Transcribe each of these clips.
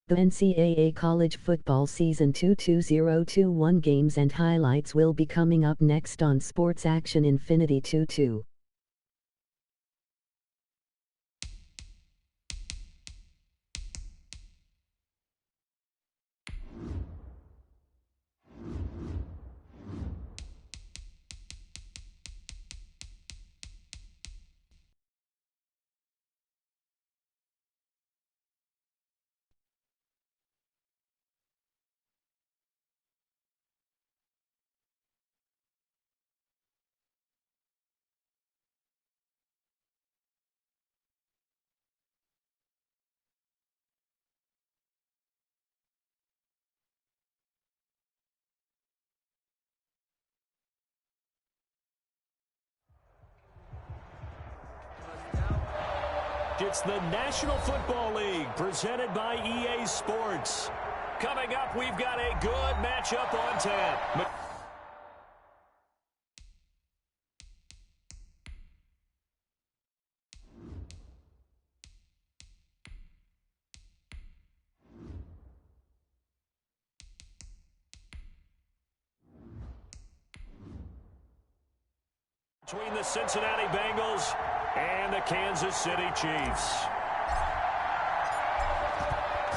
The NCAA College Football Season 2 2021 games and highlights will be coming up next on Sports Action Infinity 22. It's the National Football League presented by EA Sports. Coming up, we've got a good matchup on tap. Between the Cincinnati Bengals and the Kansas City Chiefs.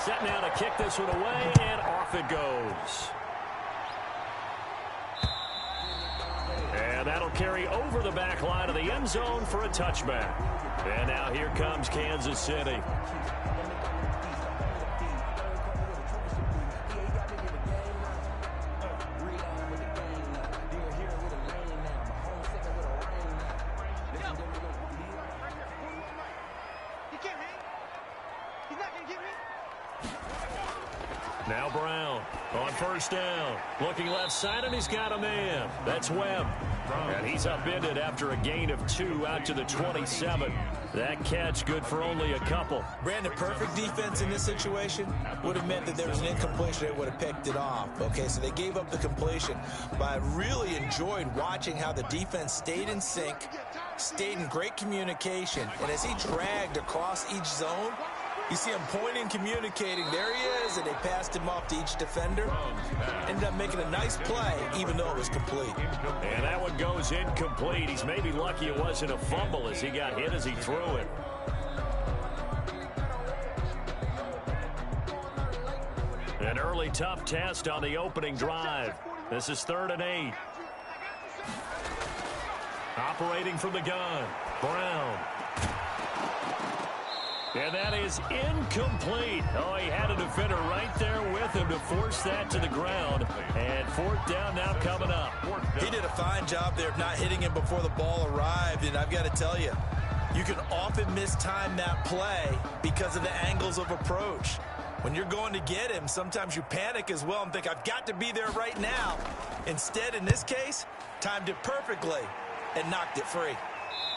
Set now to kick this one away, and off it goes. And that'll carry over the back line of the end zone for a touchback. And now here comes Kansas City. Now Brown on first down. Looking left side, and he's got a man. That's Webb. And he's upended after a gain of 2 out to the 27. That catch good for only a couple. Brandon, perfect defense in this situation would have meant that there was an incompletion that would have picked it off. Okay, so they gave up the completion. But I really enjoyed watching how the defense stayed in sync, stayed in great communication. And as he dragged across each zone, you see him pointing, communicating. There he is, and they passed him off to each defender. Ended up making a nice play, even though it was complete. And that one goes incomplete. He's maybe lucky it wasn't a fumble as he got hit as he threw it. An early tough test on the opening drive. This is 3rd and 8. Operating from the gun, Brown. And that is incomplete. Oh, he had a defender right there with him to force that to the ground. And 4th down now coming up. He did a fine job there of not hitting him before the ball arrived. And I've got to tell you, you can often mistime that play because of the angles of approach. When you're going to get him, sometimes you panic as well and think, I've got to be there right now. Instead, in this case, timed it perfectly and knocked it free.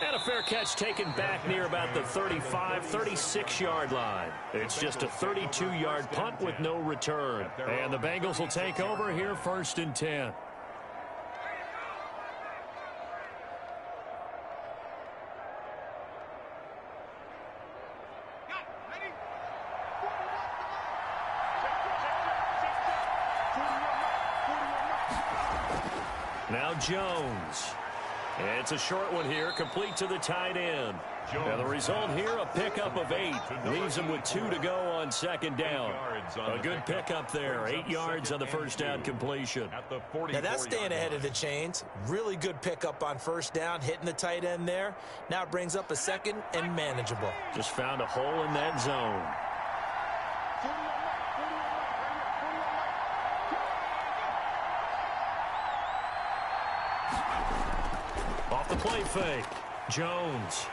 And a fair catch taken back near about the 35, 36-yard line. It's just a 32-yard punt with no return. And the Bengals will take over here 1st and 10. Now Jones. It's a short one here, complete to the tight end. Now the result here, a pickup of 8. Leaves him with 2 to go on 2nd down. A good pickup there, 8 yards on the first down completion. Now that's staying ahead of the chains. Really good pickup on 1st down, hitting the tight end there. Now it brings up a 2nd and manageable. Just found a hole in that zone. Off the play fake, Jones.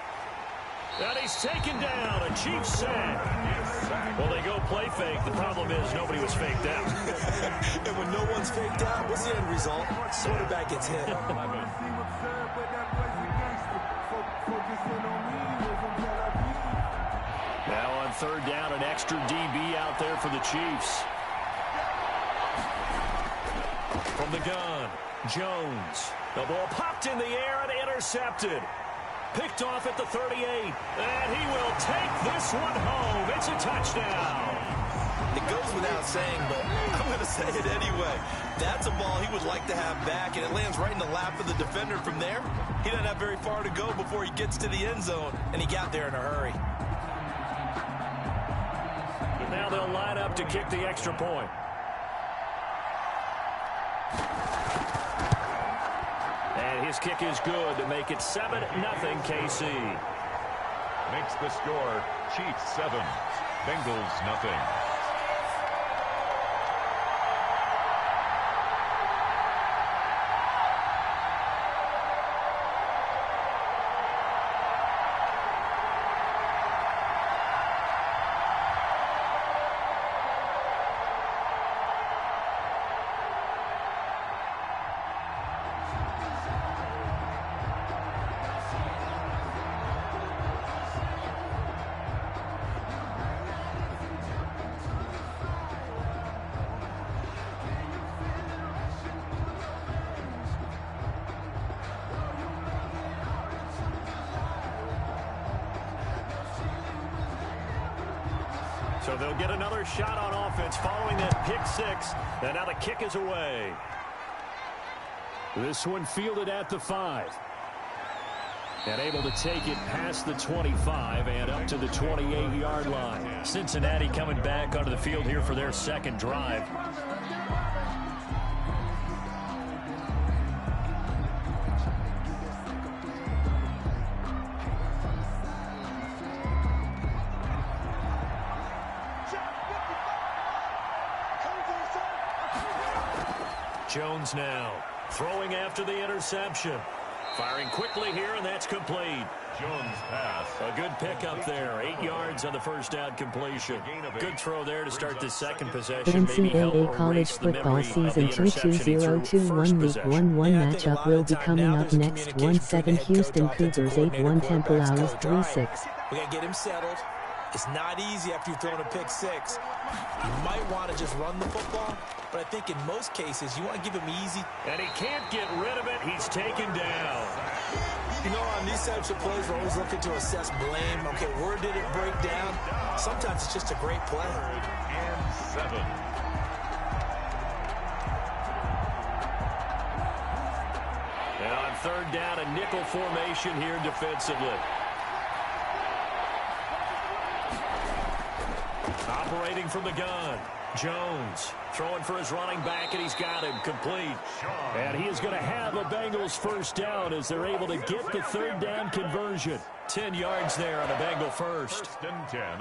And he's taken down, a Chiefs sack. Well, they go play fake. The problem is nobody was faked out. And when no one's faked out, what's the end result? Quarterback gets hit. Now on 3rd down, an extra DB out there for the Chiefs. From the gun, Jones. The ball popped in the air and intercepted. Picked off at the 38. And he will take this one home. It's a touchdown. It goes without saying, but I'm going to say it anyway. That's a ball he would like to have back, and it lands right in the lap of the defender from there. He doesn't have very far to go before he gets to the end zone, and he got there in a hurry. But now they'll line up to kick the extra point. And his kick is good to make it 7-0 KC. Makes the score Chiefs 7, Bengals nothing. So they'll get another shot on offense following that pick six. And now the kick is away. This one fielded at the 5. And able to take it past the 25 and up to the 28-yard line. Cincinnati coming back onto the field here for their second drive. Jones now throwing after the interception. Firing quickly here, and that's complete. Jones pass. A good pickup there. 8 yards on the first down completion. Good throw there to start the second possession. Ncaa college football season 22021 week 1-1 matchup will be coming up next. 1-7 Houston Cougars 8-1 Temple Owls 3-6. We got to get him settled. It's not easy after you've thrown a pick six. You might want to just run the football, but I think in most cases you want to give him easy. And he can't get rid of it. He's taken down. You know, on these types of plays, we're always looking to assess blame. Okay, where did it break down? Sometimes it's just a great play. And 7. And on third down, a nickel formation here defensively. Operating from the gun. Jones throwing for his running back, and he's got him complete. And he is going to have a Bengals first down as they're able to get the third down conversion. 10 yards there on a Bengal first.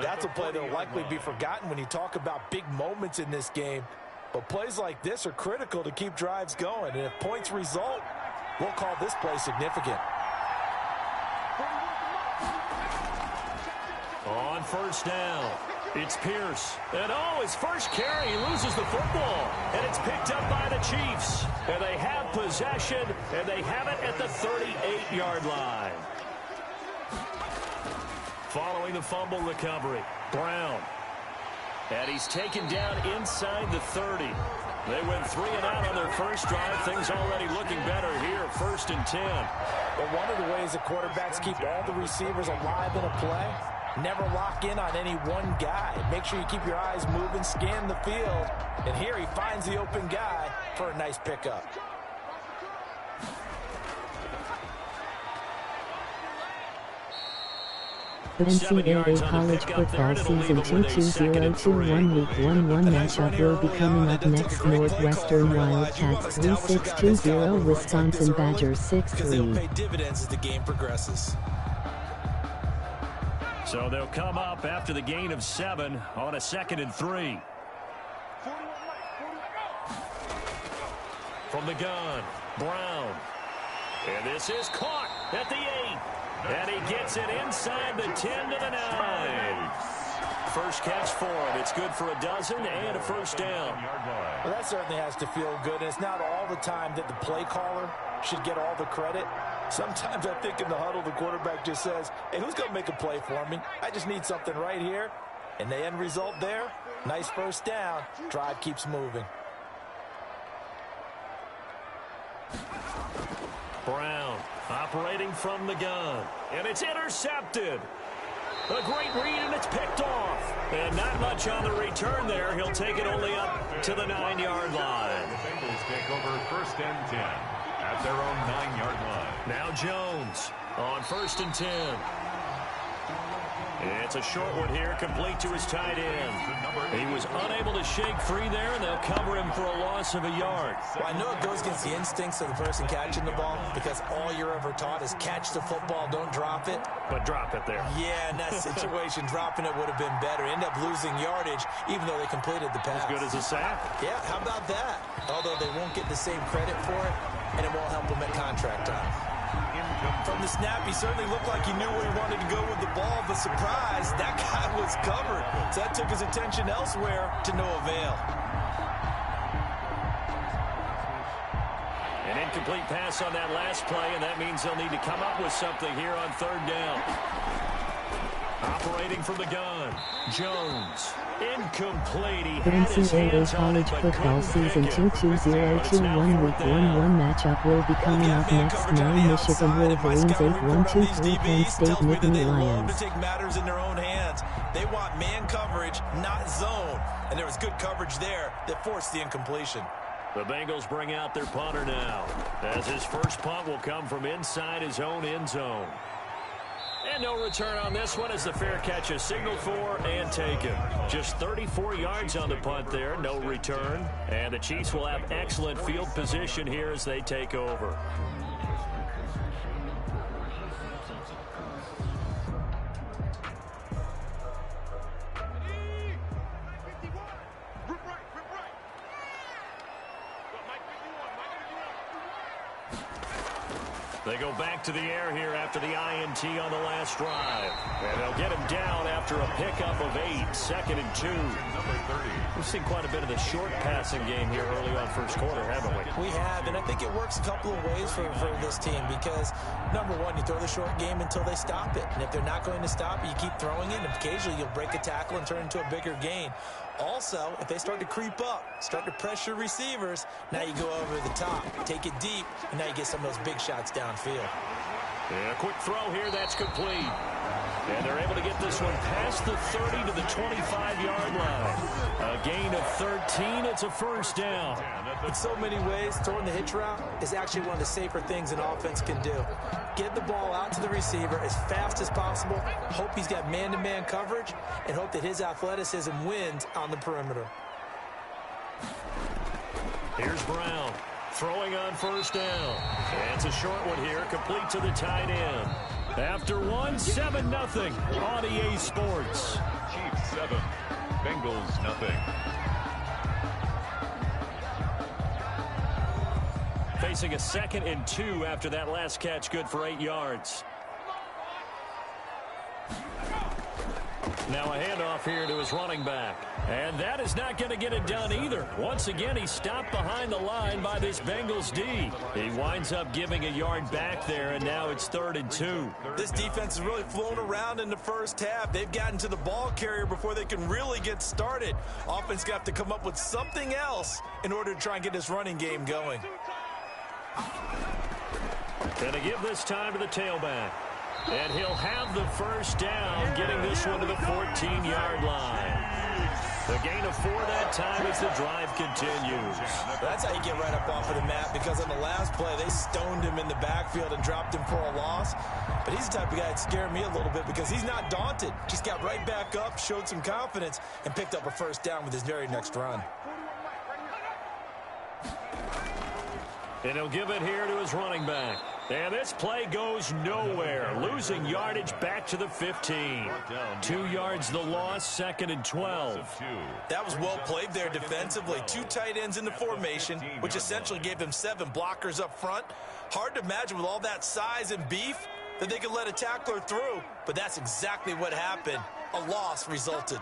That's a play that will likely be forgotten when you talk about big moments in this game. But plays like this are critical to keep drives going. And if points result, we'll call this play significant. On first down, it's Pierce. And his first carry, he loses the football. And it's picked up by the Chiefs. And they have possession, and they have it at the 38-yard line. Following the fumble recovery, Brown. And he's taken down inside the 30. They went 3 and out on their first drive. Things already looking better here, 1st and 10. But one of the ways that quarterbacks keep all the receivers alive in a play, never lock in on any one guy. Make sure you keep your eyes moving, scan the field. And here he finds the open guy for a nice pickup. Ncaa college football season 22021 week 1-1 matchup will be coming up next. Northwestern Wildcats 3-6-2-0 Wisconsin Badgers 6-3. Pay dividends as the game progresses. So they'll come up after the gain of 7 on a 2nd and 3. From the gun, Brown. And this is caught at the 8. And he gets it inside the 10 to the 9. First catch for him. It's good for a dozen and a first down. Well, that certainly has to feel good. And it's not all the time that the play caller should get all the credit. Sometimes I think in the huddle, the quarterback just says, hey, who's going to make a play for me? I just need something right here. And the end result there, nice first down. Drive keeps moving. Brown operating from the gun. And it's intercepted. A great read, and it's picked off. And not much on the return there. He'll take it only up to the 9-yard line. The Bengals take over 1st and 10 at their own 9-yard line. Now Jones on 1st and 10. It's a short one here, complete to his tight end. He was unable to shake free there, and they'll cover him for a loss of a yard. Well, I know it goes against the instincts of the person catching the ball because all you're ever taught is catch the football, don't drop it. But drop it there. Yeah, in that situation, dropping it would have been better. End up losing yardage, even though they completed the pass. As good as a sack. Yeah, how about that? Although they won't get the same credit for it, and it won't help them at contract time. From the snap, he certainly looked like he knew where he wanted to go with the ball, but surprise, that guy was covered. So that took his attention elsewhere to no avail. An incomplete pass on that last play, and that means they'll need to come up with something here on 3rd down. Operating from the gun, Jones. Incomplete. He had his hands NCAA on it, college but football couldn't season pick it. 22021 week 1-1 matchup will be coming up next. 9 Michigan Wolverines 8-1-2-3 Penn State Nittany Lions. To take matters in their own hands. They want man coverage, not zone. And there was good coverage there that forced the incompletion. The Bengals bring out their punter now, as his first punt will come from inside his own end zone. And no return on this one as the fair catch is signaled for and taken. Just 34 yards on the punt there, no return. And the Chiefs will have excellent field position here as they take over. They go back to the air here after the INT on the last drive. And they'll get him down after a pickup of 8, 2nd and 2. Number 30. We've seen quite a bit of the short passing game here early on first quarter, haven't we? We have, and I think it works a couple of ways for this team because, number one, you throw the short game until they stop it. And if they're not going to stop it, you keep throwing it, and occasionally you'll break a tackle and turn it into a bigger gain. Also, if they start to creep up, start to pressure receivers, now you go over the top, take it deep, and now you get some of those big shots downfield. And a quick throw here, that's complete. And they're able to get this one past the 30 to the 25-yard line. A gain of 13, it's a first down. In so many ways, throwing the hitch route is actually one of the safer things an offense can do. Get the ball out to the receiver as fast as possible, hope he's got man-to-man coverage, and hope that his athleticism wins on the perimeter. Here's Brown. Throwing on first down. And it's a short one here, complete to the tight end. After 7-0 on EA Sports. Chiefs 7, Bengals nothing. Facing a 2nd and 2 after that last catch, good for 8 yards. Now a handoff here to his running back. And that is not going to get it done either. Once again, he's stopped behind the line by this Bengals D. He winds up giving a yard back there, and now it's 3rd and 2. This defense has really flown around in the first half. They've gotten to the ball carrier before they can really get started. Offense got to come up with something else in order to try and get this running game going. Going to give this time to the tailback. And he'll have the first down, getting this one to the 14-yard line. The gain of 4 that time as the drive continues. That's how you get right up off of the mat, because on the last play, they stoned him in the backfield and dropped him for a loss. But he's the type of guy that scared me a little bit because he's not daunted. Just got right back up, showed some confidence, and picked up a first down with his very next run. And he'll give it here to his running back. And this play goes nowhere. Losing yardage back to the 15. 2 yards the loss, 2nd and 12. That was well played there defensively. 2 tight ends in the formation, which essentially gave them 7 blockers up front. Hard to imagine with all that size and beef that they could let a tackler through, but that's exactly what happened. A loss resulted.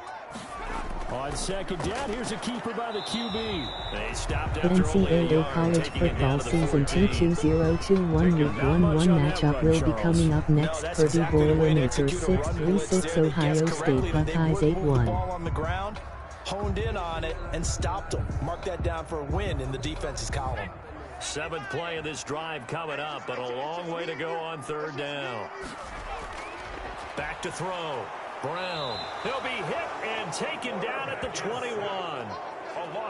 On 2nd down, here's a keeper by the QB. They stopped after only a NCAA yard, college taking it football down to the season 14. 22021 week 1-1 matchup will be coming up next. that's Purdue exactly the way to Boilermakers execute a run blitz 6-3-6 there. They Ohio guessed State correctly that they Buckeyes would put the 8-1. ball on the ground, honed in on it, and stopped them. Mark that down for a win in the defense's column. 7th play of this drive coming up, but a long way to go on 3rd down. Back to throw. Brown. He'll be hit and taken down at the 21.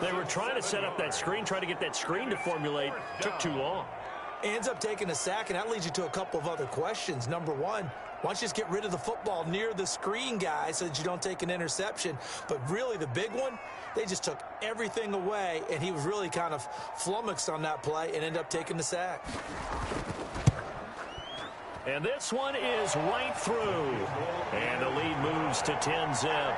They were trying to set up that screen, trying to get that screen to formulate. Took too long. Ends up taking a sack, and that leads you to a couple of other questions. Number one, why don't you just get rid of the football near the screen guy so that you don't take an interception? But really, the big one, they just took everything away, and he was really kind of flummoxed on that play and ended up taking the sack. And this one is right through. And the lead moves to 10-zip.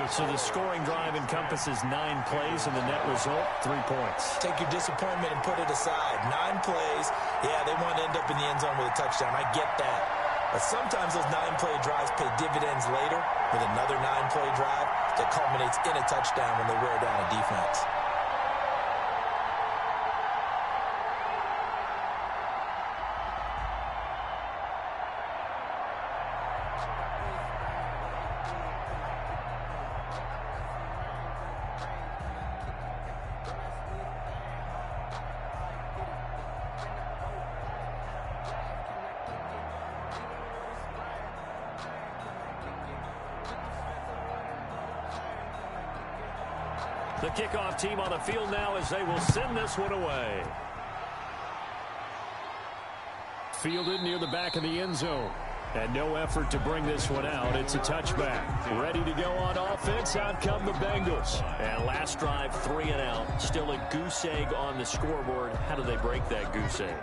So the scoring drive encompasses 9 plays, and the net result, 3 points. Take your disappointment and put it aside. 9 plays. Yeah, they want to end up in the end zone with a touchdown. I get that. But sometimes those 9-play drives pay dividends later with another 9-play drive that culminates in a touchdown when they wear down a defense. The kickoff team on the field now as they will send this one away. Fielded near the back of the end zone. And no effort to bring this one out. It's a touchback. Ready to go on offense. Out come the Bengals. And last drive, 3 and out. Still a goose egg on the scoreboard. How do they break that goose egg?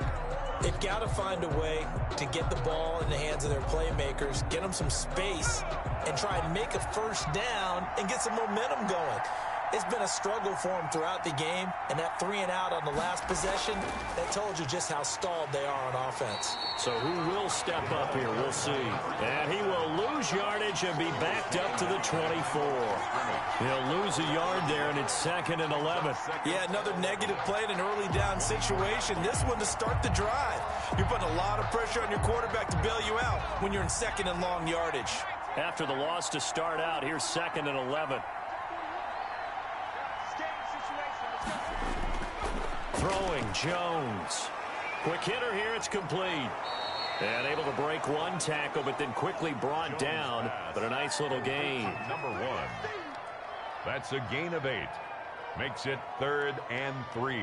They've got to find a way to get the ball in the hands of their playmakers, get them some space, and try and make a first down and get some momentum going. It's been a struggle for them throughout the game, and that 3 and out on the last possession, that told you just how stalled they are on offense. So who will step up here? We'll see. And he will lose yardage and be backed up to the 24. He'll lose a yard there, and it's 2nd and 11. Yeah, another negative play in an early down situation. This one to start the drive. You're putting a lot of pressure on your quarterback to bail you out when you're in 2nd and long yardage. After the loss to start out, here's 2nd and 11. Throwing Jones. Quick hitter here, it's complete. And able to break one tackle, but then quickly brought down. But a nice little gain. Number 1. That's a gain of 8. Makes it 3rd and 3.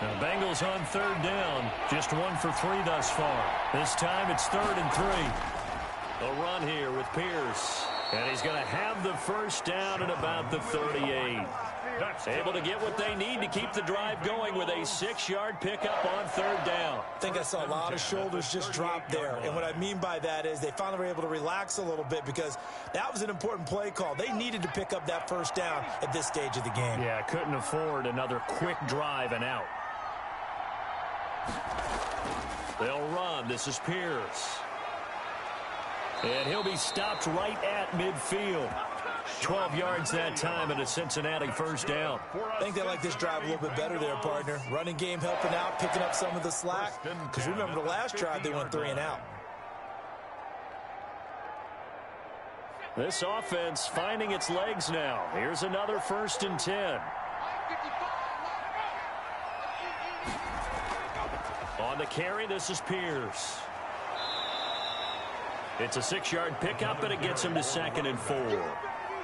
The Bengals on 3rd down. Just 1 for 3 thus far. This time it's 3rd and 3. A run here with Pierce. And he's going to have the first down at about the 38. Able to get what they need to keep the drive going with a 6-yard pickup on 3rd down. I think I saw a lot of shoulders just drop there. And what I mean by that is they finally were able to relax a little bit because that was an important play call. They needed to pick up that first down at this stage of the game. Yeah, couldn't afford another quick drive and out. They'll run. This is Pierce. And he'll be stopped right at midfield. 12 yards that time and a Cincinnati first down. I think they like this drive a little bit better there, partner. Running game helping out, picking up some of the slack. Because remember the last drive, they went 3 and out. This offense finding its legs now. Here's another 1st and 10. On the carry, this is Pierce. It's a 6-yard pickup, and it gets him to 2nd and 4.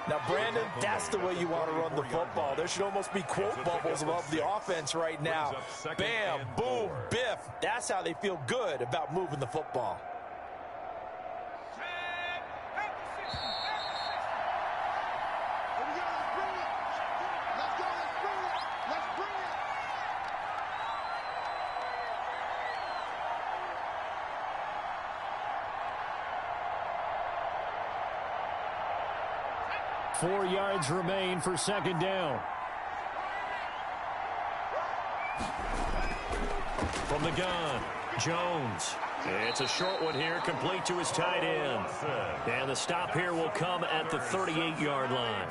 Now, Brandon, that's the way you want to run the football. There should almost be quote bubbles above the offense right now. Bam, boom, biff. That's how they feel good about moving the football. Four yards remain for 2nd down. From the gun, Jones. It's a short one here, complete to his tight end. And the stop here will come at the 38-yard line.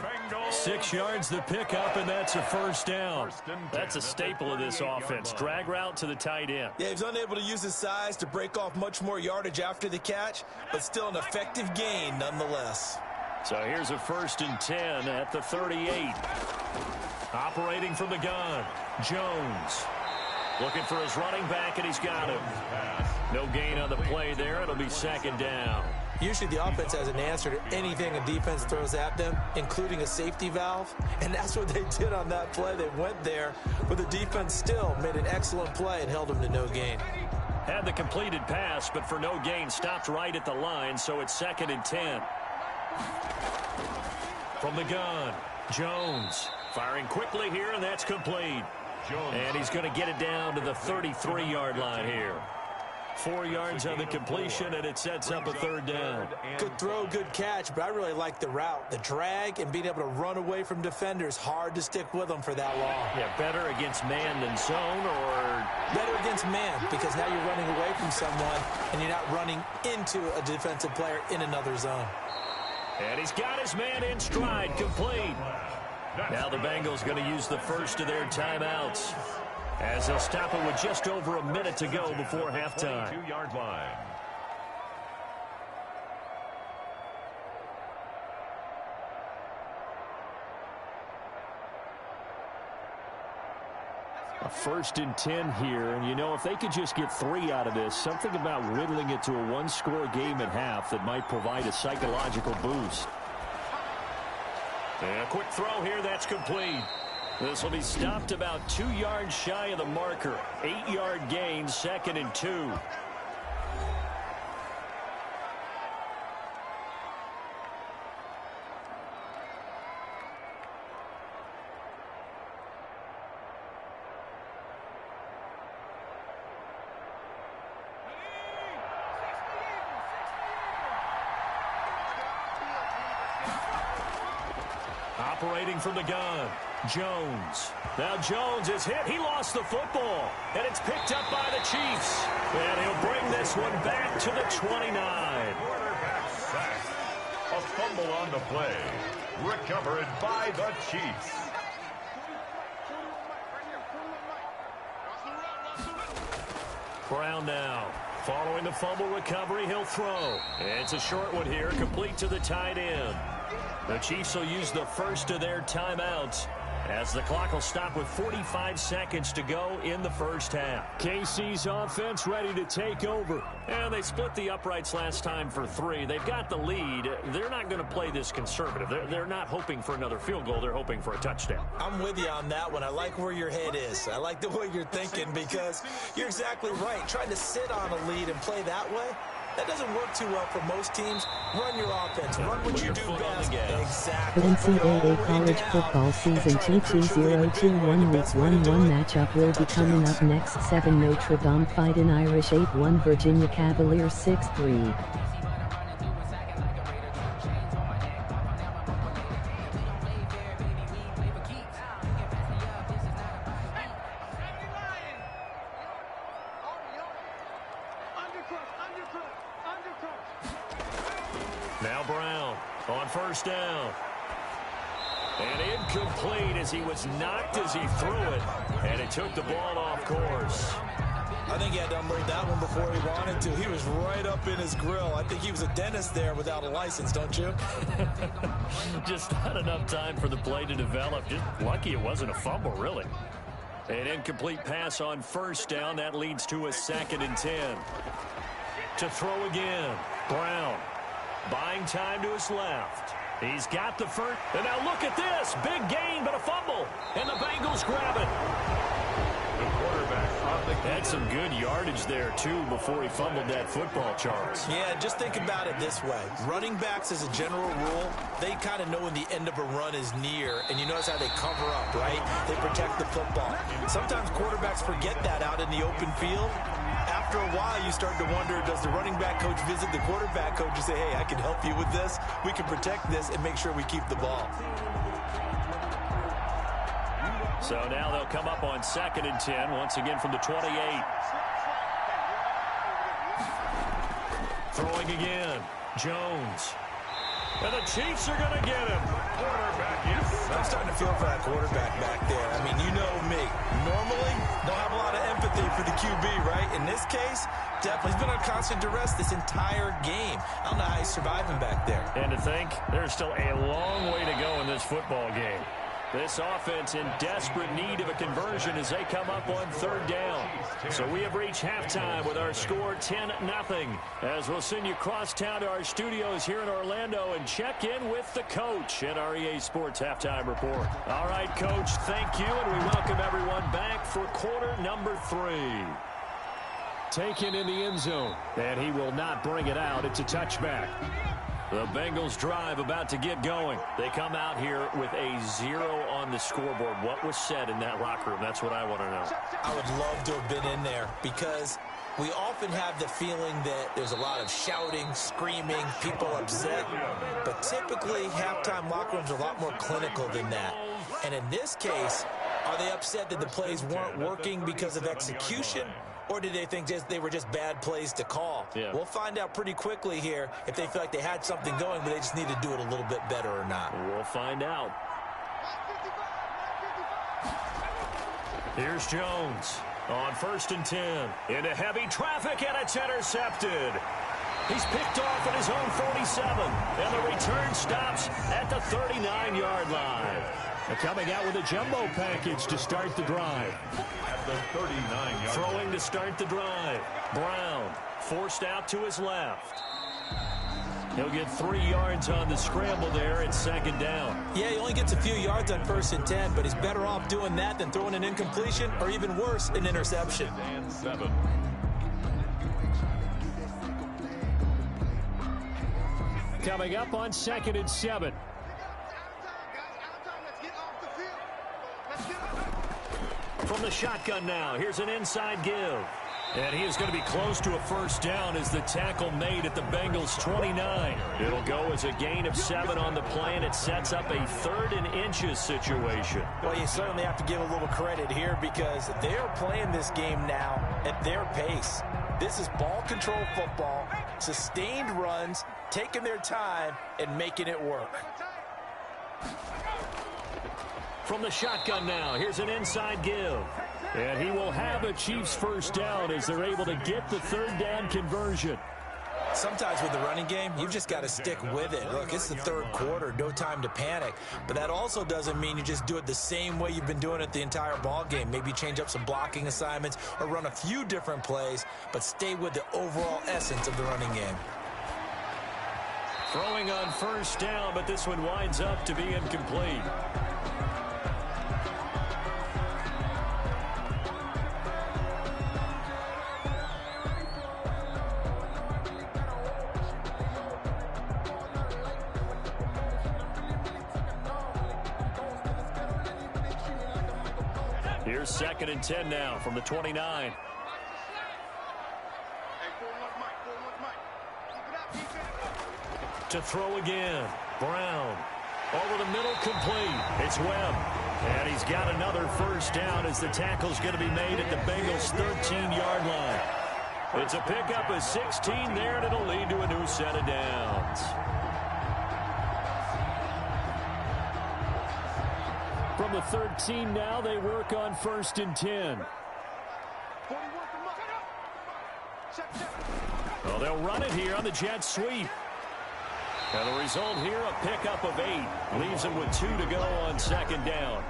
6 yards the pickup, and that's a first down. That's a staple of this offense. Drag route to the tight end. Yeah, he's unable to use his size to break off much more yardage after the catch, but still an effective gain nonetheless. So here's a 1st and 10 at the 38. Operating from the gun, Jones. Looking for his running back, and he's got him. No gain on the play there. It'll be second down. Usually the offense has an answer to anything a defense throws at them, including a safety valve. And that's what they did on that play. They went there, but the defense still made an excellent play and held them to no gain. Had the completed pass, but for no gain, stopped right at the line, so it's 2nd and 10. From the gun, Jones firing quickly here, and that's complete. And he's going to get it down to the 33-yard line here. 4 yards on the completion, and it sets up a 3rd down. Good throw, good catch, but I really like the route. The drag and being able to run away from defenders, hard to stick with them for that long. Yeah, better against man than zone, or? Better against man, because now you're running away from someone, and you're not running into a defensive player in another zone. And he's got his man in stride, complete. Now the Bengals going to use the first of their timeouts, as they'll stop it with just over a minute to go before halftime. 22-yard line. A 1st and 10 here, and you know, if they could just get 3 out of this, something about whittling it to a 1-score game at half that might provide a psychological boost. And a quick throw here, that's complete. This will be stopped about 2 yards shy of the marker. 8-yard gain, 2nd and 2. Operating from the gun, Jones. Now Jones is hit. He lost the football, and it's picked up by the Chiefs. And he'll bring this one back to the 29. Quarterback sack. A fumble on the play. Recovered by the Chiefs. Brown now. Following the fumble recovery, he'll throw. It's a short one here, complete to the tight end. The Chiefs will use the first of their timeouts, as the clock will stop with 45 seconds to go in the first half. KC's offense ready to take over. And they split the uprights last time for 3. They've got the lead. They're not going to play this conservative. They're not hoping for another field goal. They're hoping for a touchdown. I'm with you on that one. I like where your head is. I like the way you're thinking, because you're exactly right. Trying to sit on a lead and play that way, that doesn't work too well for most teams. Run your offense. Run what you do best. Exactly. Ncaa college football season 22021 week 1-1 matchup will be coming up next. 7 Notre Dame Fighting Irish 8-1 Virginia Cavaliers 6-3. Now Brown on first down. And incomplete as he was knocked as he threw it. And it took the ball off course. I think he had to unload that one before he wanted to. He was right up in his grill. I think he was a dentist there without a license, don't you? Just not enough time for the play to develop. Just lucky it wasn't a fumble, really. An incomplete pass on first down. That leads to a 2nd and 10. To throw again. Brown. Buying time to his left. He's got the first. And now look at this. Big gain, but a fumble. And the Bengals grab it. The quarterback on the Had some good yardage there, too, before he fumbled that football, Charles. Yeah, just think about it this way. Running backs, as a general rule, they kind of know when the end of a run is near, and you notice how they cover up, right? They protect the football. Sometimes quarterbacks forget that out in the open field. After a while, you start to wonder, does the running back coach visit the quarterback coach and say, hey, I can help you with this. We can protect this and make sure we keep the ball. So now they'll come up on 2nd and 10, once again from the 28. Throwing again. Jones. And the Chiefs are going to get him. quarterback, yes. I'm starting to feel for that quarterback back there. I mean, you know me. Normally, don't have a lot of empathy for the QB, right? In this case, definitely. He's been on constant duress this entire game. I don't know how he's surviving back there. And to think, there's still a long way to go in this football game. This offense in desperate need of a conversion as they come up on third down. So we have reached halftime with our score 10-0. As we'll send you crosstown to our studios here in Orlando and check in with the coach at our EA Sports Halftime Report. All right, Coach, thank you, and we welcome everyone back for quarter number 3. Taken in the end zone, and he will not bring it out. It's a touchback. The Bengals drive about to get going. They come out here with a 0 on the scoreboard. What was said in that locker room? That's what I want to know. I would love to have been in there because we often have the feeling that there's a lot of shouting, screaming, people upset. But typically, halftime locker rooms are a lot more clinical than that. And in this case, are they upset that the plays weren't working because of execution? Or did they think they were just bad plays to call? Yeah. We'll find out pretty quickly here if they feel like they had something going, but they just need to do it a little bit better or not. We'll find out. Here's Jones on 1st and 10. Into heavy traffic, and it's intercepted. He's picked off at his own 47, and the return stops at the 39-yard line. They're coming out with a jumbo package to start the drive. At the 39-yard Throwing to start the drive. Brown forced out to his left. He'll get 3 yards on the scramble there at 2nd down. Yeah, he only gets a few yards on 1st and 10, but he's better off doing that than throwing an incompletion or even worse, an interception. and 7. Coming up on 2nd and 7. From the shotgun now, here's an inside give. And he is going to be close to a first down as the tackle made at the Bengals' 29. It'll go as a gain of 7 on the play, and it sets up a 3rd and inches situation. Well, you certainly have to give a little credit here because they are playing this game now at their pace. This is ball control football, sustained runs, taking their time, and making it work. From the shotgun now, here's an inside give. And he will have a Chiefs first down as they're able to get the 3rd down conversion. Sometimes with the running game, you've just got to stick with it. Look, it's the 3rd quarter, no time to panic. But that also doesn't mean you just do it the same way you've been doing it the entire ball game. Maybe change up some blocking assignments or run a few different plays, but stay with the overall essence of the running game. Throwing on first down, but this one winds up to be incomplete. Here's 2nd and 10 now from the 29. To throw again. Brown. Over the middle, complete. It's Webb. And he's got another first down as the tackle's going to be made at the Bengals' 13-yard line. It's a pickup of 16 there, and it'll lead to a new set of downs. From the 13 now, they work on 1st and 10. Well, they'll run it here on the jet sweep. And the result here, a pickup of 8. Leaves them with 2 to go on 2nd down.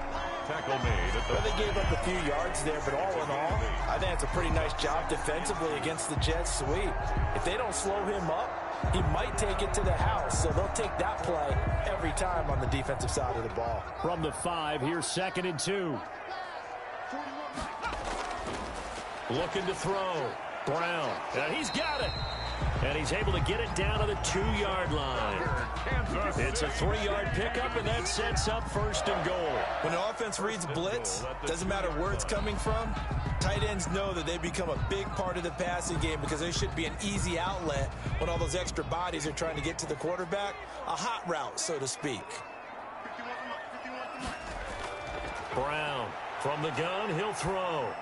Tackle made. Well, they gave up a few yards there, but all in all, I think it's a pretty nice job defensively against the jet sweep. If they don't slow him up, he might take it to the house, so they'll take that play every time on the defensive side of the ball. From the 5, here's 2nd and 2. Looking to throw. Brown. And he's got it. And he's able to get it down to the 2-yard line. It's a 3-yard pickup, and that sets up 1st and goal. When an offense reads blitz, doesn't matter where it's coming from, tight ends know that they become a big part of the passing game because there should be an easy outlet when all those extra bodies are trying to get to the quarterback. A hot route, so to speak. Brown from the gun, he'll throw.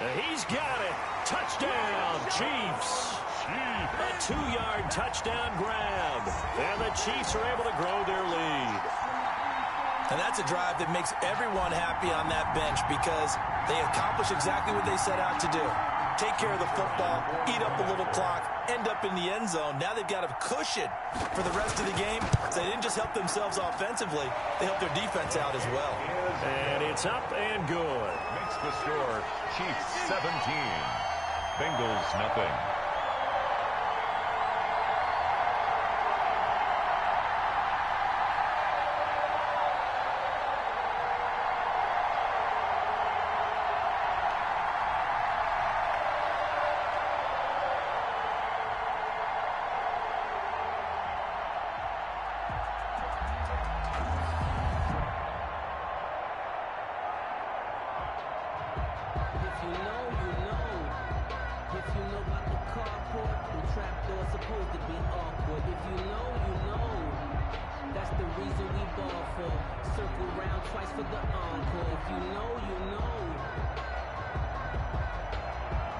And he's got it. Touchdown, Chiefs. A 2-yard touchdown grab. And the Chiefs are able to grow their lead. And that's a drive that makes everyone happy on that bench because they accomplish exactly what they set out to do. take care of the football, eat up a little clock, end up in the end zone. Now they've got a cushion for the rest of the game. So they didn't just help themselves offensively, they helped their defense out as well. And it's up and good. Makes the score Chiefs 17, Bengals nothing.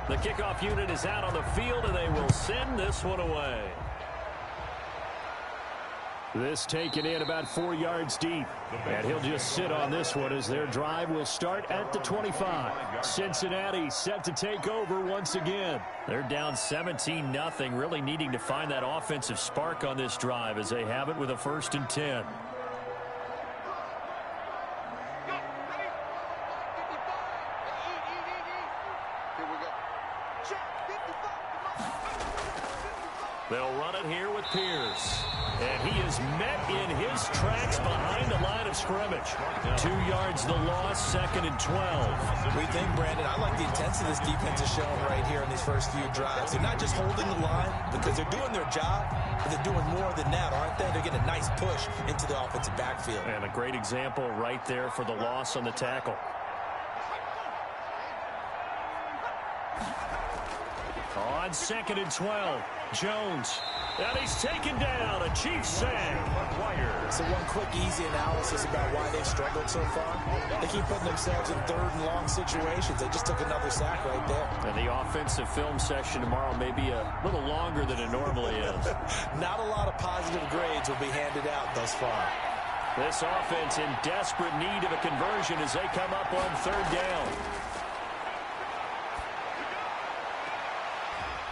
The kickoff unit is out on the field, and they will send this one away. This taken in about 4 yards deep. And he'll just sit on this one as their drive will start at the 25. Cincinnati set to take over once again. They're down 17-0, really needing to find that offensive spark on this drive as they have it with a 1st and 10. They'll run it here with Pierce. And he is met in his tracks behind the line of scrimmage. 2 yards the loss, 2nd and 12. We think, Brandon, I like the intensity this defense is showing right here in these first few drives. They're not just holding the line because they're doing their job, but they're doing more than that, aren't they? They're getting a nice push into the offensive backfield. And a great example right there for the loss on the tackle. On 2nd and 12, Jones. And he's taken down, a Chiefs sack. So one quick, easy analysis about why they've struggled so far. They keep putting themselves in 3rd and long situations. They just took another sack right there. And the offensive film session tomorrow may be a little longer than it normally is. Not a lot of positive grades will be handed out thus far. This offense in desperate need of a conversion as they come up on 3rd down.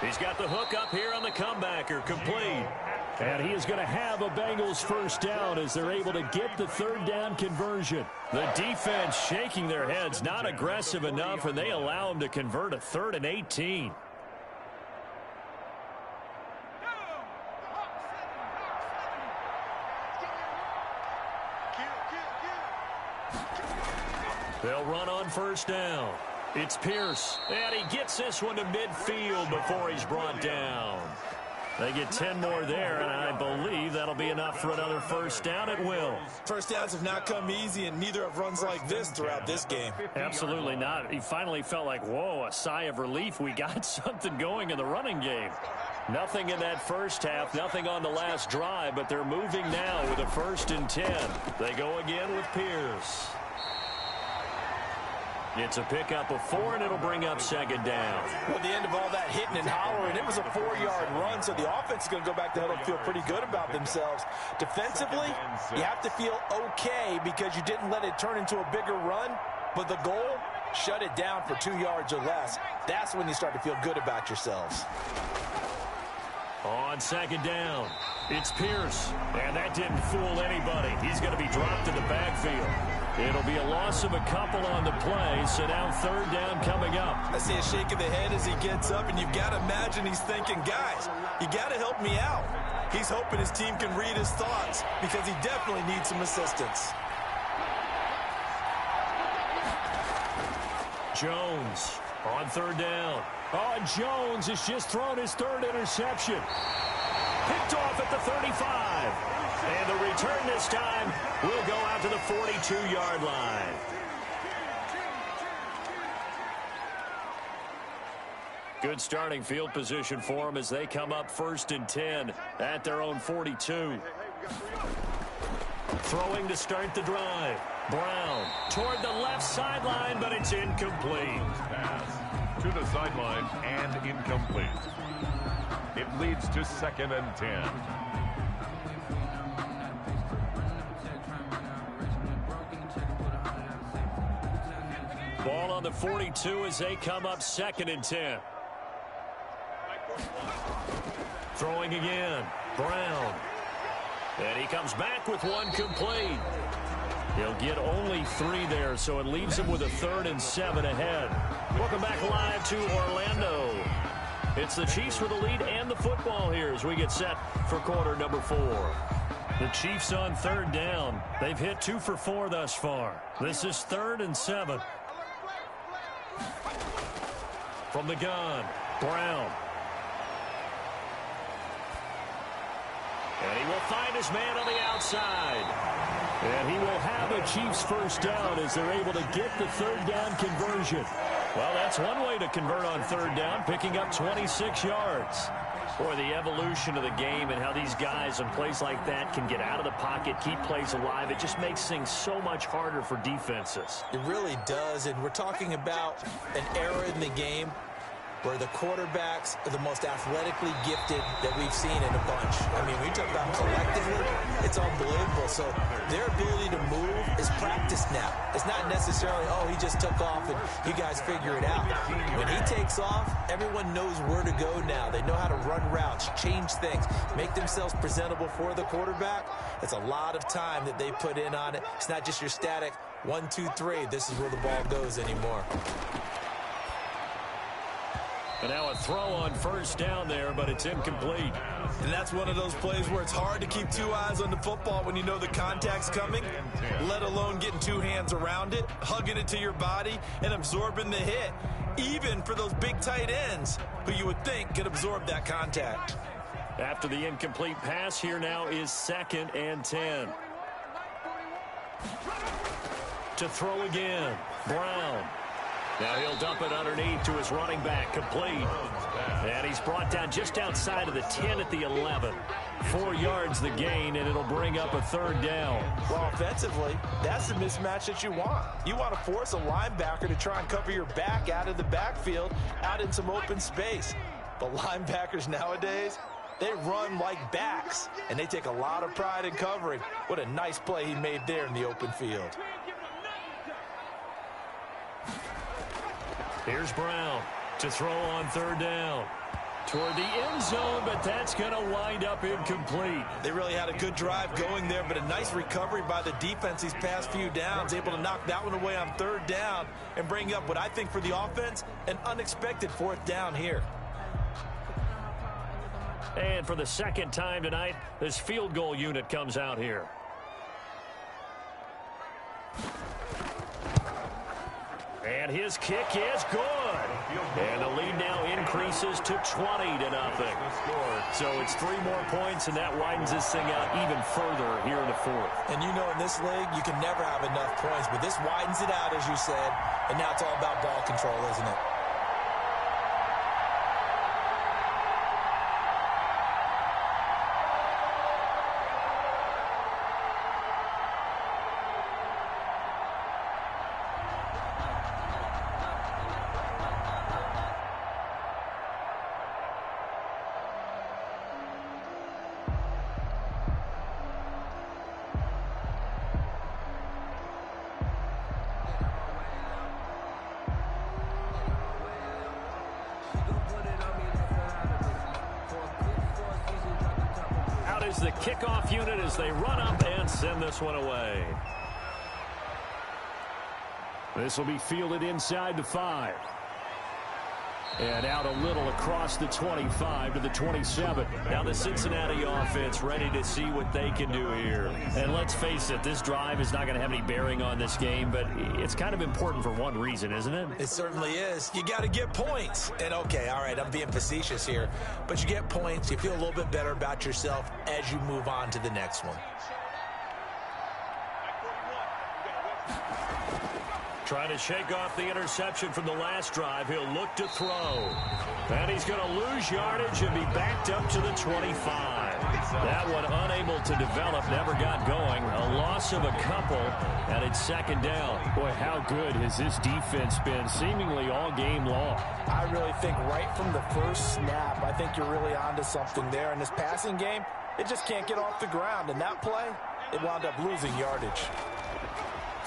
He's got the hook up here on the comebacker, complete. And he is going to have a Bengals 1st down as they're able to get the 3rd down conversion. The defense shaking their heads, not aggressive enough, and they allow him to convert a 3rd and 18. They'll run on 1st down. It's Pierce, and he gets this one to midfield before he's brought down. They get 10 more there, and I believe that'll be enough for another 1st down at will. 1st downs have not come easy, and neither have runs like this throughout this game. Absolutely not. He finally felt like, whoa, a sigh of relief. We got something going in the running game. Nothing in that first half, nothing on the last drive, but they're moving now with a 1st and 10. They go again with Pierce. It's a pickup of 4, and it'll bring up 2nd down. Well, at the end of all that hitting and hollering, it was a 4-yard run, so the offense is going to go back to huddle and feel pretty good about themselves. Defensively, you have to feel okay because you didn't let it turn into a bigger run, but the goal, shut it down for 2 yards or less. That's when you start to feel good about yourselves. On 2nd down, it's Pierce, and that didn't fool anybody. He's going to be dropped in the backfield. It'll be a loss of a couple on the play, so now 3rd down coming up. I see a shake of the head as he gets up, and you've got to imagine he's thinking, guys, you got to help me out. He's hoping his team can read his thoughts because he definitely needs some assistance. Jones on 3rd down. Oh, Jones has just thrown his 3rd interception. Picked off at the 35. And the return this time will go out to the 42-yard line. Good starting field position for them as they come up 1st and 10 at their own 42. Throwing to start the drive. Brown toward the left sideline, but it's incomplete. Pass to the sideline and incomplete. It leads to 2nd and 10. Ball on the 42 as they come up 2nd and 10. Throwing again. Brown. And he comes back with one complete. He'll get only 3 there, so it leaves him with a 3rd and 7 ahead. Welcome back live to Orlando. It's the Chiefs with the lead and the football here as we get set for quarter number 4. The Chiefs on 3rd down. They've hit 2 for 4 thus far. This is 3rd and 7. From the gun, Brown. And he will find his man on the outside. And he will have a Chiefs first down as they're able to get the 3rd down conversion. Well, that's one way to convert on 3rd down, picking up 26 yards. Boy, the evolution of the game and how these guys in plays like that can get out of the pocket, keep plays alive, it just makes things so much harder for defenses. It really does, and we're talking about an era in the game where the quarterbacks are the most athletically gifted that we've seen in a bunch. I mean, we talk about collectively, it's unbelievable. So their ability to move is practiced now. It's not necessarily, oh, he just took off and you guys figure it out. When he takes off, everyone knows where to go now. They know how to run routes, change things, make themselves presentable for the quarterback. It's a lot of time that they put in on it. It's not just your static 1, 2, 3. This is where the ball goes anymore. And now a throw on 1st down there, but it's incomplete. And that's one of those plays where it's hard to keep 2 eyes on the football when you know the contact's coming, let alone getting 2 hands around it, hugging it to your body, and absorbing the hit, even for those big tight ends who you would think could absorb that contact. After the incomplete pass, here now is 2nd and 10. To throw again, Brown. Now he'll dump it underneath to his running back, complete. And he's brought down just outside of the 10 at the 11. 4 yards the gain, and it'll bring up a 3rd down. Well, offensively, that's the mismatch that you want. You want to force a linebacker to try and cover your back out of the backfield, out in some open space. But linebackers nowadays, they run like backs, and they take a lot of pride in covering. What a nice play he made there in the open field. Here's Brown to throw on 3rd down. Toward the end zone, but that's going to wind up incomplete. They really had a good drive going there, but a nice recovery by the defense these past few downs, able to knock that one away on 3rd down and bring up what I think for the offense, an unexpected 4th down here. And for the 2nd time tonight, this field goal unit comes out here. And his kick is good. And the lead now increases to 20-0. So it's 3 more points, and that widens this thing out even further here in the 4th. And you know in this league, you can never have enough points, but this widens it out, as you said, and now it's all about ball control, isn't it? Is the kickoff unit as they run up and send this one away. This will be fielded inside the 5. And out a little across the 25 to the 27. Now the Cincinnati offense ready to see what they can do here. And let's face it, this drive is not going to have any bearing on this game, but it's kind of important for one reason, isn't it? It certainly is. You got to get points. And okay, all right, I'm being facetious here, but you get points. You feel a little bit better about yourself as you move on to the next one. Trying to shake off the interception from the last drive. He'll look to throw. And he's going to lose yardage and be backed up to the 25. That one unable to develop, never got going. A loss of a couple, and it's 2nd down. Boy, how good has this defense been seemingly all game long? I really think right from the first snap, I think you're really onto something there. In this passing game, it just can't get off the ground. And that play, it wound up losing yardage.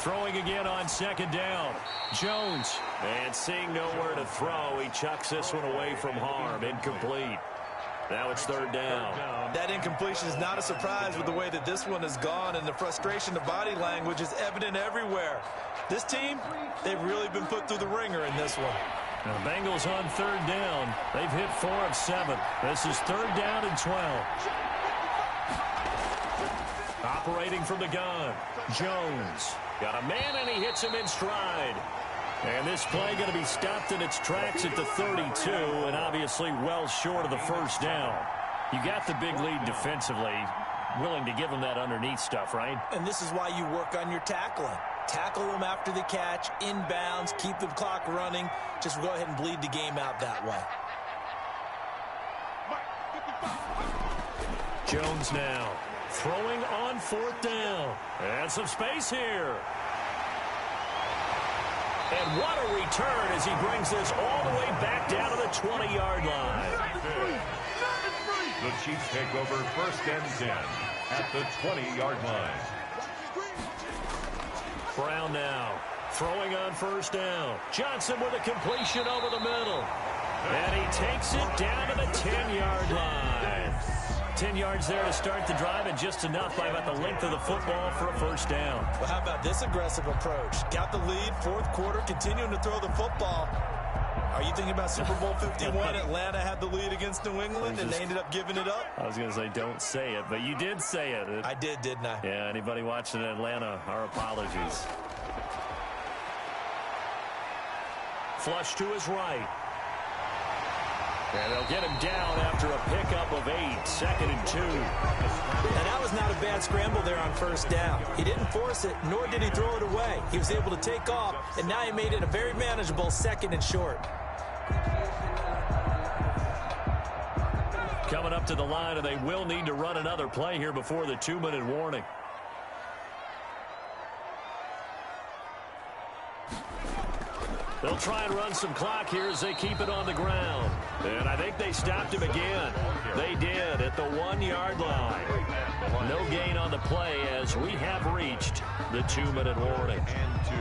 Throwing again on second down. Jones. And seeing nowhere to throw, he chucks this one away from harm. Incomplete. Now it's third down. That incompletion is not a surprise with the way that this one has gone, and the frustration, the body language is evident everywhere. This team, they've really been put through the ringer in this one. Now the Bengals on third down. They've hit 4 of 7. This is third down and 12. Operating from the gun. Jones. Got a man, and he hits him in stride. And this play going to be stopped in its tracks at the 32, and obviously well short of the first down. You got the big lead defensively, willing to give them that underneath stuff, right? And this is why you work on your tackling. Tackle them after the catch, inbounds, keep the clock running. Just go ahead and bleed the game out that way. Jones now throwing on fourth down. And some space here. And what a return as he brings this all the way back down to the 20-yard line. The Chiefs take over first and 10 at the 20-yard line. Brown now throwing on first down. Johnson with a completion over the middle. And he takes it down to the 10-yard line. 10 yards there to start the drive, and just enough by about the length of the football for a first down. Well, how about this aggressive approach? Got the lead, fourth quarter, continuing to throw the football. Are you thinking about Super Bowl 51? Atlanta had the lead against New England, and they ended up giving it up? I was going to say don't say it, but you did say it. I did, didn't I? Yeah, anybody watching Atlanta, our apologies. Flush to his right. And they'll get him down after a pickup of 8, 2nd and 2. And that was not a bad scramble there on first down. He didn't force it, nor did he throw it away. He was able to take off, and now he made it a very manageable 2nd and short. Coming up to the line, and they will need to run another play here before the 2-minute warning. They'll try and run some clock here as they keep it on the ground. And I think they stopped him again. They did at the 1-yard line. No gain on the play as we have reached the 2-minute warning. And 2.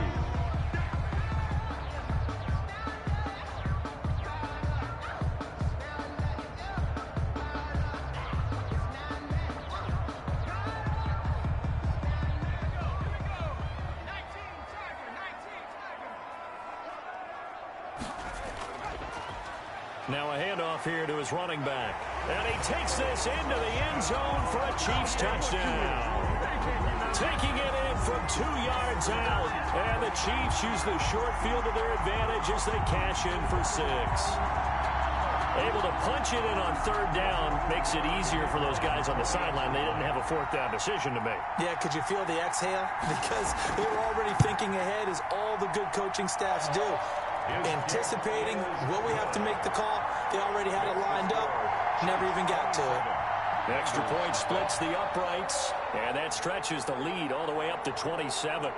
Now a handoff here to his running back. And he takes this into the end zone for a Chiefs touchdown. Taking it in from 2 yards out. And the Chiefs use the short field to their advantage as they cash in for 6. Able to punch it in on third down makes it easier for those guys on the sideline. They didn't have a fourth down decision to make. Yeah, could you feel the exhale? Because they were already thinking ahead, as all the good coaching staffs do. Anticipating, will we have to make the call? They already had it lined up, never even got to it. The extra point splits the uprights, and that stretches the lead all the way up to 27.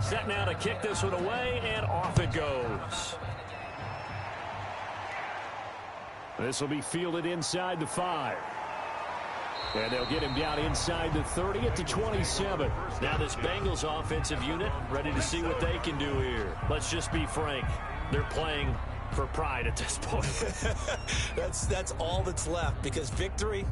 Set now to kick this one away, and off it goes. This will be fielded inside the 5. And they'll get him down inside the 30 at the 27. Now this Bengals offensive unit ready to see what they can do here. Let's just be frank. They're playing for pride at this point. That's all that's left, because victory,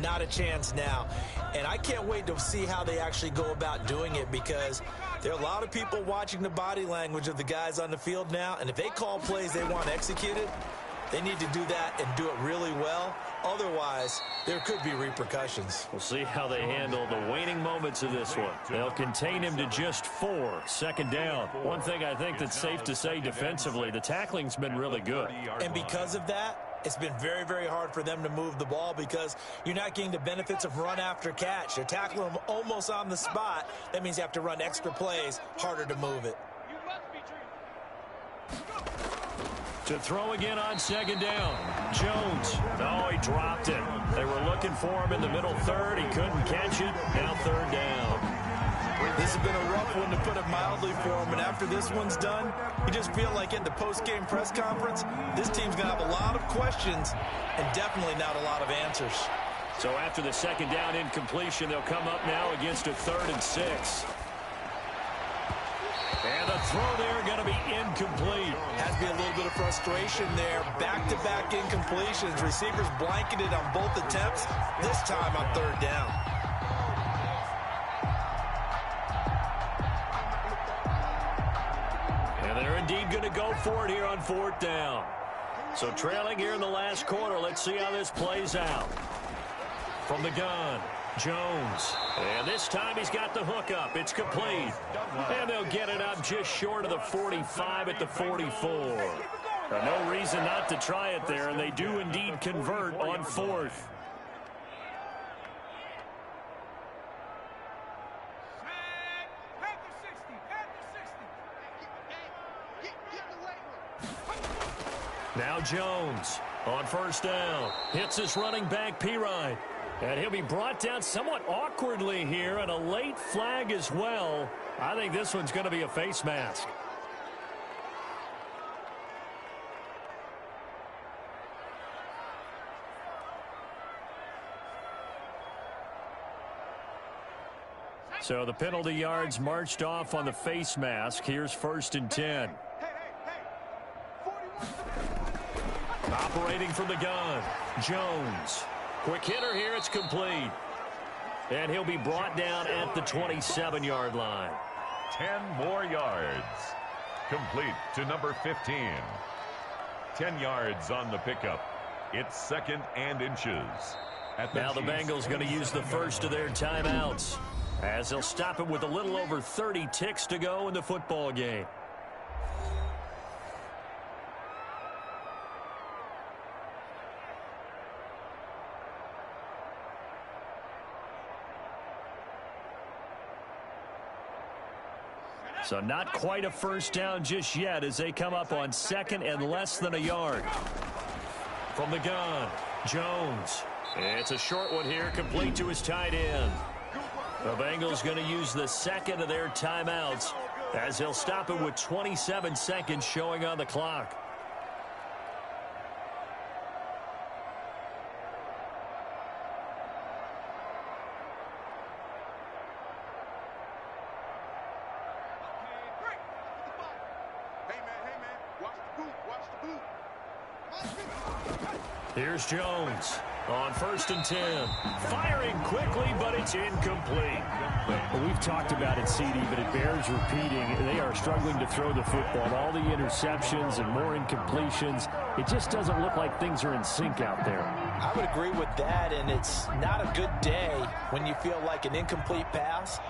not a chance now. And I can't wait to see how they actually go about doing it, because there are a lot of people watching the body language of the guys on the field now, and if they call plays they want executed, they need to do that and do it really well. Otherwise, there could be repercussions. We'll see how they handle the waning moments of this one. They'll contain him to just 4, second down. One thing I think that's safe to say defensively, the tackling's been really good. And because of that, It's been very, very hard for them to move the ball because you're not getting the benefits of run after catch. They're tackling them almost on the spot. That means you have to run extra plays, harder to move it. To throw again on second down. Jones. Oh, he dropped it. They were looking for him in the middle third. He couldn't catch it. Now third down. This has been a rough one, to put it mildly, for him. And after this one's done, you just feel like at the post-game press conference, this team's going to have a lot of questions and definitely not a lot of answers. So after the second down incompletion, they'll come up now against a 3rd and 6. And the throw there going to be incomplete. Has to be a little bit of frustration there. Back-to-back incompletions. Receivers blanketed on both attempts, this time on 3rd down. And they're indeed going to go for it here on 4th down. So trailing here in the last quarter. Let's see how this plays out. From the gun, Jones. And this time he's got the hook up. It's complete. And they'll get it up just short of the 45 at the 44. No reason not to try it there, and they do indeed convert on 4th. Now Jones on 1st down. Hits his running back, Pirine. And he'll be brought down somewhat awkwardly here, and a late flag as well. I think this one's going to be a face mask. So the penalty yards marched off on the face mask. Here's 1st and 10. Operating from the gun, Jones. Quick hitter here, it's complete. And he'll be brought down at the 27-yard line. 10 more yards. Complete to number 15. 10 yards on the pickup. It's 2nd and inches. Now the Bengals going to use the first of their timeouts, as they'll stop it with a little over 30 ticks to go in the football game. So not quite a first down just yet as they come up on 2nd and less than a yard. From the gun, Jones. It's a short one here, complete to his tight end. The Bengals going to use the 2nd of their timeouts as they'll stop it with 27 seconds showing on the clock. Here's Jones on 1st and 10. Firing quickly, but it's incomplete. Well, we've talked about it, CD, but it bears repeating. They are struggling to throw the football. All the interceptions and more incompletions. It just doesn't look like things are in sync out there. I would agree with that, and it's not a good day when you feel like an incomplete pass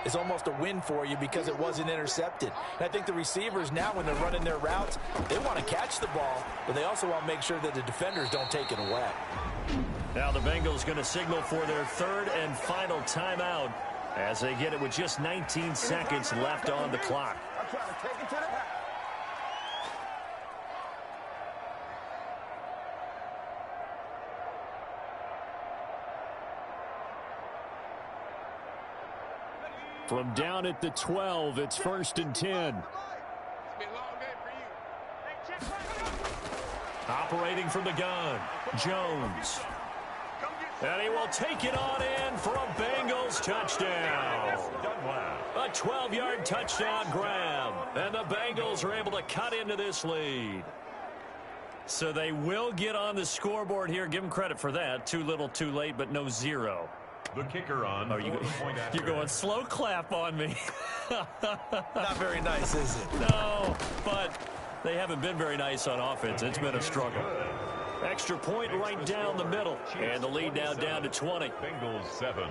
is almost a win for you because it wasn't intercepted. And I think the receivers now, when they're running their routes, they want to catch the ball, but they also want to make sure that the defenders don't take it away. Now the Bengals going to signal for their 3rd and final timeout as they get it with just 19 seconds left on the clock. From down at the 12, it's 1st and 10. Operating from the gun, Jones. And he will take it on in for a Bengals touchdown. A 12-yard touchdown grab. And the Bengals are able to cut into this lead. So they will get on the scoreboard here. Give them credit for that. Too little, too late, but no 0. The kicker on. Oh, you're going slow clap on me. Not very nice, is it? No, but they haven't been very nice on offense. It's been a struggle. Extra point right down the middle. And the lead now down to 20. Bengals 7.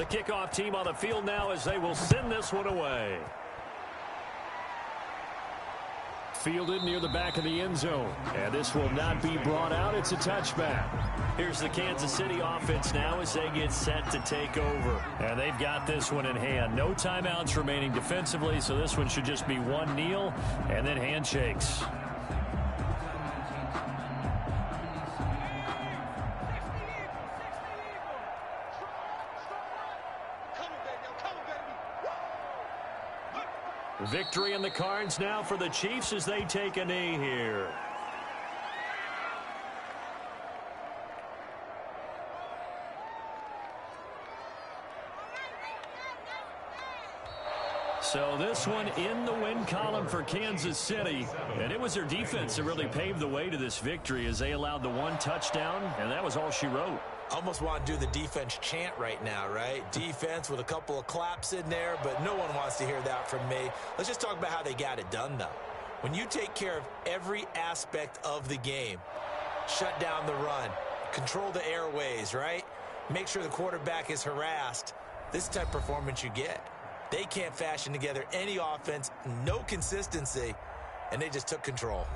The kickoff team on the field now as they will send this one away. Fielded near the back of the end zone. And this will not be brought out. It's a touchback. Here's the Kansas City offense now as they get set to take over. And they've got this one in hand. No timeouts remaining defensively, so this one should just be one kneel and then handshakes. Victory in the cards now for the Chiefs as they take a knee here. So this one in the win column for Kansas City. And it was their defense that really paved the way to this victory as they allowed the one touchdown, and that was all she wrote. Almost want to do the defense chant right now, right? Defense with a couple of claps in there, but no one wants to hear that from me. Let's just talk about how they got it done, though. When you take care of every aspect of the game, shut down the run, control the airways, right? Make sure the quarterback is harassed. This type of performance you get. They can't fashion together any offense, no consistency, and they just took control.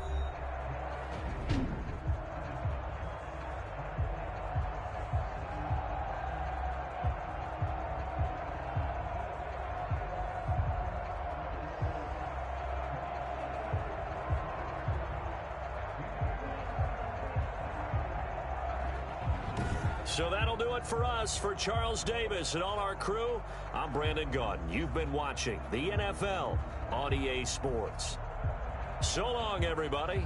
So that'll do it for us. For Charles Davis and all our crew, I'm Brandon Gaudin. You've been watching the NFL on EA Sports. So long, everybody.